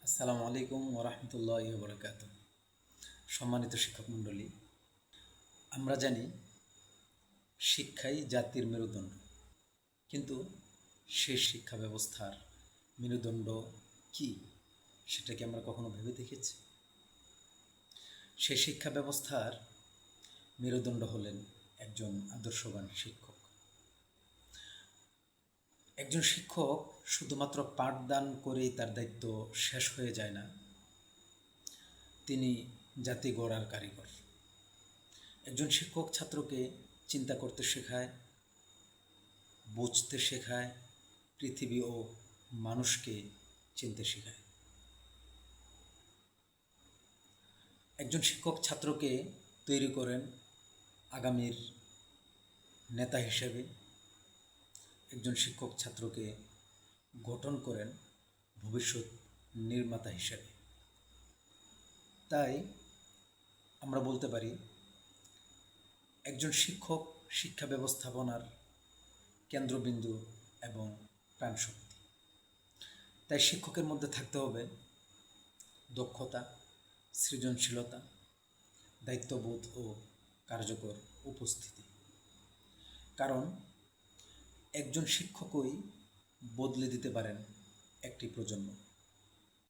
আসসালামু আলাইকুম ওরহমতুল্লাহি ওবরাকাত। সম্মানিত শিক্ষক মণ্ডলী, আমরা জানি শিক্ষাই জাতির মেরুদণ্ড, কিন্তু সেই শিক্ষা ব্যবস্থার মেরুদণ্ড কি সেটা কি আমরা কখনো ভেবে দেখেছি? সেই শিক্ষা ব্যবস্থার মেরুদণ্ড হলেন একজন আদর্শবান শিক্ষক। একজন শিক্ষক শুধুমাত্র পাঠদান করেই তার দায়িত্ব শেষ হয়ে যায় না, তিনি জাতি গড়ার কারিগর। একজন শিক্ষক ছাত্রকে চিন্তা করতে শেখায়, বুঝতে শেখায়, পৃথিবী ও মানুষকে চিনতে শেখায়। একজন শিক্ষক ছাত্রকে তৈরি করেন আগামীর নেতা হিসেবে। একজন শিক্ষক ছাত্রকে গঠন করেন ভবিষ্যৎ নির্মাতা হিসেবে। তাই আমরা বলতে পারি একজন শিক্ষক শিক্ষা ব্যবস্থাপনার কেন্দ্রবিন্দু এবং প্রাণশক্তি। তাই শিক্ষকের মধ্যে থাকতে হবে দক্ষতা, সৃজনশীলতা, দায়িত্ববোধ ও কার্যকর উপস্থিতি। কারণ একজন শিক্ষকই বদলে দিতে পারেন একটি প্রজন্ম।